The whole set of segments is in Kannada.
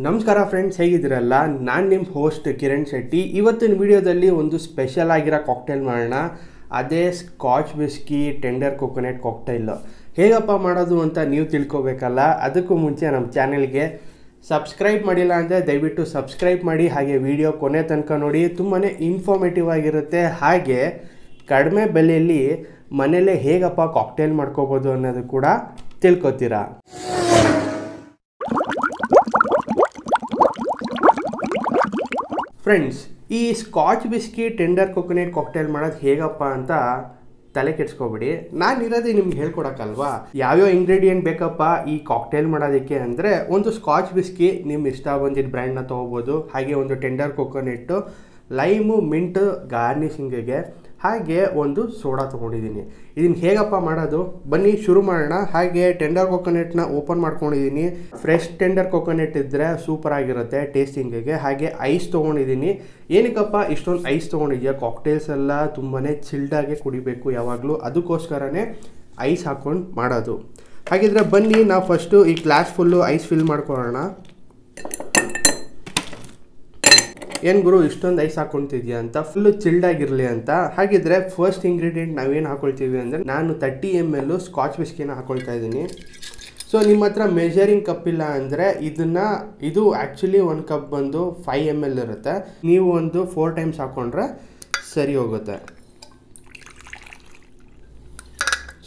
ನಮಸ್ಕಾರ ಫ್ರೆಂಡ್ಸ್, ಹೇಗಿದ್ದೀರಲ್ಲ? ನಾನು ನಿಮ್ಮ ಹೋಸ್ಟ್ ಕಿರಣ್ ಶೆಟ್ಟಿ. ಇವತ್ತಿನ ವಿಡಿಯೋದಲ್ಲಿ ಒಂದು ಸ್ಪೆಷಲ್ ಆಗಿರೋ ಕಾಕ್ಟೇಲ್ ಮಾಡೋಣ. ಅದೇ ಸ್ಕಾಚ್ ವಿಸ್ಕಿ ಟೆಂಡರ್ ಕೊಕೊನೆಟ್ ಕಾಕ್ಟೈಲು. ಹೇಗಪ್ಪ ಮಾಡೋದು ಅಂತ ನೀವು ತಿಳ್ಕೊಬೇಕಲ್ಲ. ಅದಕ್ಕೂ ಮುಂಚೆ ನಮ್ಮ ಚಾನೆಲ್ಗೆ ಸಬ್ಸ್ಕ್ರೈಬ್ ಮಾಡಿಲ್ಲ ಅಂದರೆ ದಯವಿಟ್ಟು ಸಬ್ಸ್ಕ್ರೈಬ್ ಮಾಡಿ. ಹಾಗೆ ವಿಡಿಯೋ ಕೊನೆ ತನಕ ನೋಡಿ, ತುಂಬಾ ಇನ್ಫಾರ್ಮೇಟಿವ್ ಆಗಿರುತ್ತೆ. ಹಾಗೆ ಕಡಿಮೆ ಬೆಲೆಯಲ್ಲಿ ಮನೆಯಲ್ಲೇ ಹೇಗಪ್ಪ ಕಾಕ್ಟೇಲ್ ಮಾಡ್ಕೋಬೋದು ಅನ್ನೋದು ಕೂಡ ತಿಳ್ಕೊತೀರಾ. ಫ್ರೆಂಡ್ಸ್, ಈ scotch whisky tender coconut cocktail ಮಾಡೋದು ಹೇಗಪ್ಪ ಅಂತ ತಲೆ ಕೆಡ್ಸ್ಕೊಬಿಡಿ. ನಾನಿರೋದೇ ನಿಮ್ಗೆ ಹೇಳ್ಕೊಡಕ್ಕಲ್ವಾ. ಯಾವ್ಯಾವ ಇಂಗ್ರೀಡಿಯೆಂಟ್ ಬೇಕಪ್ಪ ಈ ಕಾಕ್ಟೇಲ್ ಮಾಡೋದಕ್ಕೆ ಅಂದರೆ, ಒಂದು ಸ್ಕಾಚ್ ವಿಸ್ಕಿ ನಿಮ್ಮ ಇಷ್ಟ ಬಂದಿದ್ದ ಬ್ರ್ಯಾಂಡ್ನ ತೊಗೋಬೋದು. ಹಾಗೆ ಒಂದು ಟೆಂಡರ್ ಕೊಕೊನೆಟ್ಟು, ಲೈಮು, ಮಿಂಟ್ ಗಾರ್ನಿಷಿಂಗಿಗೆ, ಹಾಗೆ ಒಂದು ಸೋಡಾ ತೊಗೊಂಡಿದ್ದೀನಿ. ಇದನ್ನು ಹೇಗಪ್ಪ ಮಾಡೋದು ಬನ್ನಿ ಶುರು ಮಾಡೋಣ. ಹಾಗೆ ಟೆಂಡರ್ ಕೊಕೊನೆಟ್ನ ಓಪನ್ ಮಾಡ್ಕೊಂಡಿದ್ದೀನಿ. ಫ್ರೆಶ್ ಟೆಂಡರ್ ಕೊಕೊನೆಟ್ ಇದ್ದರೆ ಸೂಪರ್ ಆಗಿರುತ್ತೆ ಟೇಸ್ಟಿಂಗಿಗೆ. ಹಾಗೆ ಐಸ್ ತೊಗೊಂಡಿದ್ದೀನಿ. ಏನಕ್ಕಪ್ಪ ಇಷ್ಟೊಂದು ಐಸ್ ತೊಗೊಂಡಿದ್ಯಾ? ಕಾಕ್ಟೇಲ್ಸ್ ಎಲ್ಲ ತುಂಬಾ ಚಿಲ್ಡಾಗೆ ಕುಡಿಬೇಕು ಯಾವಾಗಲೂ, ಅದಕ್ಕೋಸ್ಕರನೇ ಐಸ್ ಹಾಕ್ಕೊಂಡು ಮಾಡೋದು. ಹಾಗಿದ್ರೆ ಬನ್ನಿ ನಾವು ಫಸ್ಟು ಈ ಗ್ಲಾಸ್ ಫುಲ್ಲು ಐಸ್ ಫಿಲ್ ಮಾಡ್ಕೊಳ್ಳೋಣ. ಏನು ಗುರು ಇಷ್ಟೊಂದು ಐಸ್ ಹಾಕ್ಕೊತಿದ್ಯಾ ಅಂತ, ಫುಲ್ಲು ಚಿಲ್ಡಾಗಿರಲಿ ಅಂತ. ಹಾಗಿದ್ರೆ ಫಸ್ಟ್ ಇಂಗ್ರೀಡಿಯೆಂಟ್ ನಾವೇನು ಹಾಕ್ಕೊಳ್ತೀವಿ ಅಂದರೆ, ನಾನು 30 ml ಸ್ಕಾಚ್ ವಿಸ್ಕಿನ ಹಾಕ್ಕೊಳ್ತಾ ಇದ್ದೀನಿ. ಸೊ ನಿಮ್ಮ ಹತ್ರ ಮೆಜರಿಂಗ್ ಕಪ್ ಇಲ್ಲ ಅಂದರೆ ಇದು ಆ್ಯಕ್ಚುಲಿ ಒಂದು ಕಪ್ ಬಂದು 5 ml ಇರುತ್ತೆ. ನೀವು ಒಂದು 4 times ಹಾಕ್ಕೊಂಡ್ರೆ ಸರಿ ಹೋಗುತ್ತೆ.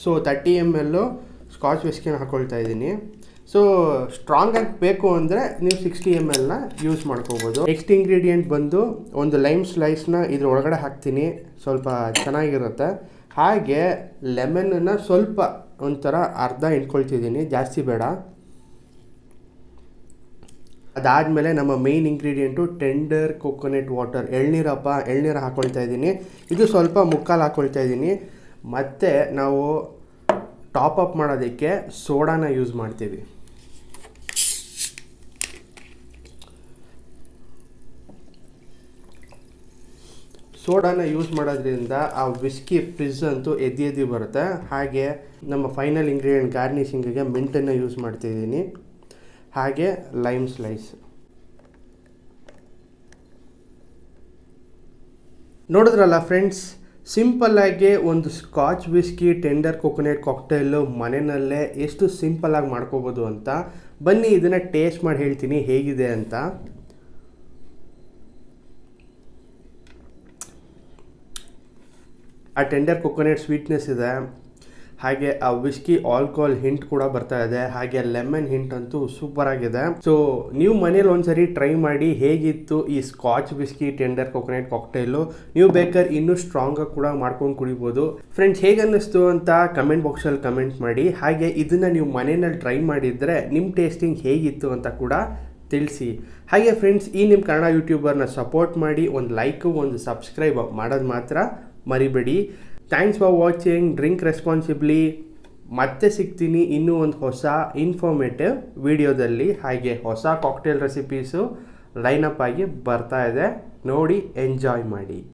ಸೊ 30 ml ಸ್ಕಾಚ್ ವಿಸ್ಕಿನ ಹಾಕ್ಕೊಳ್ತಾ ಇದ್ದೀನಿ. ಸೊ ಸ್ಟ್ರಾಂಗಾಗಿ ಬೇಕು ಅಂದರೆ ನೀವು 60 ml ಯೂಸ್ ಮಾಡ್ಕೋಬೋದು. ನೆಕ್ಸ್ಟ್ ಇಂಗ್ರೀಡಿಯೆಂಟ್ ಬಂದು ಒಂದು ಲೈಮ್ ಸ್ಲೈಸ್ನ ಇದ್ರ ಒಳಗಡೆ ಹಾಕ್ತೀನಿ, ಸ್ವಲ್ಪ ಚೆನ್ನಾಗಿರುತ್ತೆ. ಹಾಗೆ ಲೆಮನ್ನ ಸ್ವಲ್ಪ ಒಂಥರ ಅರ್ಧ ಇಟ್ಕೊಳ್ತಿದ್ದೀನಿ, ಜಾಸ್ತಿ ಬೇಡ. ಅದಾದಮೇಲೆ ನಮ್ಮ main ingredient tender coconut water, ಎಳ್ನೀರು ಹಾಕ್ಕೊಳ್ತಾ ಇದ್ದೀನಿ. ಇದು ಸ್ವಲ್ಪ ಮುಕ್ಕಾಲು ಹಾಕ್ಕೊಳ್ತಾ ಇದ್ದೀನಿ. ಮತ್ತು ನಾವು ಟಾಪ್ ಅಪ್ ಮಾಡೋದಕ್ಕೆ ಸೋಡಾನ ಯೂಸ್ ಮಾಡ್ತೀವಿ. ಸೋಡಾನ ಯೂಸ್ ಮಾಡೋದ್ರಿಂದ ಆ ವಿಸ್ಕಿ ಫ್ರಿಜ್ ಅಂತೂ ಎದ್ದು ಬರುತ್ತೆ. ಹಾಗೆ ನಮ್ಮ ಫೈನಲ್ ಇಂಗ್ರೀಡಿಯೆಂಟ್ ಗಾರ್ನಿಷಿಂಗಿಗೆ ಮಿಂಟನ್ನು ಯೂಸ್ ಮಾಡ್ತಿದ್ದೀನಿ. ಹಾಗೆ ಲೈಮ್ ಸ್ಲೈಸ್. ನೋಡಿದ್ರಲ್ಲ ಫ್ರೆಂಡ್ಸ್, ಸಿಂಪಲ್ಲಾಗಿ ಒಂದು ಸ್ಕಾಚ್ ವಿಸ್ಕಿ ಟೆಂಡರ್ ಕೊಕೊನೆಟ್ ಕಾಕ್ಟೈಲು ಮನೆಯಲ್ಲೇ ಎಷ್ಟು ಸಿಂಪಲ್ಲಾಗಿ ಮಾಡ್ಕೋಬೋದು ಅಂತ. ಬನ್ನಿ ಇದನ್ನು ಟೇಸ್ಟ್ ಮಾಡಿ ಹೇಳ್ತೀನಿ ಹೇಗಿದೆ ಅಂತ. ಆ ಟೆಂಡರ್ ಕೊಕೊನೆಟ್ ಸ್ವೀಟ್ನೆಸ್ ಇದೆ, ಹಾಗೆ ಆ ವಿಸ್ಕಿ ಆಲ್ಕೋಹಾಲ್ ಹಿಂಟ್ ಕೂಡ ಬರ್ತಾ ಇದೆ, ಹಾಗೆ ಲೆಮನ್ ಹಿಂಟ್ ಅಂತೂ ಸೂಪರ್ ಆಗಿದೆ. ಸೊ ನೀವು ಮನೇಲಿ ಒಂದ್ಸರಿ ಟ್ರೈ ಮಾಡಿ ಹೇಗಿತ್ತು ಈ ಸ್ಕಾಚ್ ವಿಸ್ಕಿ ಟೆಂಡರ್ ಕೊಕೊನೆಟ್ ಕಾಕ್ಟೈಲು. ನೀವು ಬೇಕಾದ್ರೆ ಇನ್ನೂ ಸ್ಟ್ರಾಂಗಾಗಿ ಕೂಡ ಮಾಡ್ಕೊಂಡು ಕುಡಿಬೋದು. ಫ್ರೆಂಡ್ಸ್, ಹೇಗೆ ಅನ್ನಿಸ್ತು ಅಂತ ಕಮೆಂಟ್ ಬಾಕ್ಸಲ್ಲಿ ಕಮೆಂಟ್ ಮಾಡಿ. ಹಾಗೆ ಇದನ್ನು ನೀವು ಮನೆಯಲ್ಲಿ ಟ್ರೈ ಮಾಡಿದರೆ ನಿಮ್ಮ ಟೇಸ್ಟಿಂಗ್ ಹೇಗಿತ್ತು ಅಂತ ಕೂಡ ತಿಳಿಸಿ. ಹಾಗೆ ಫ್ರೆಂಡ್ಸ್, ಈ ನಿಮ್ಮ ಕನ್ನಡ ಯೂಟ್ಯೂಬರ್ನ ಸಪೋರ್ಟ್ ಮಾಡಿ. ಒಂದು ಲೈಕು, ಒಂದು ಸಬ್ಸ್ಕ್ರೈಬ್ ಮಾಡೋದು ಮಾತ್ರ ಮರಿಬೇಡಿ. Thanks for watching. Drink responsibly. ಮತ್ತೆ ಸಿಗ್ತೀನಿ ಇನ್ನೂ ಒಂದು ಹೊಸ ಇನ್ಫಾರ್ಮೇಟಿವ್ ವಿಡಿಯೋದಲ್ಲಿ. ಹಾಗೆ ಹೊಸ ಕಾಕ್ಟೇಲ್ ರೆಸಿಪೀಸು ಲೈನಪ್ ಆಗಿ ಬರ್ತಾ ಇದೆ, ನೋಡಿ ಎಂಜಾಯ್ ಮಾಡಿ.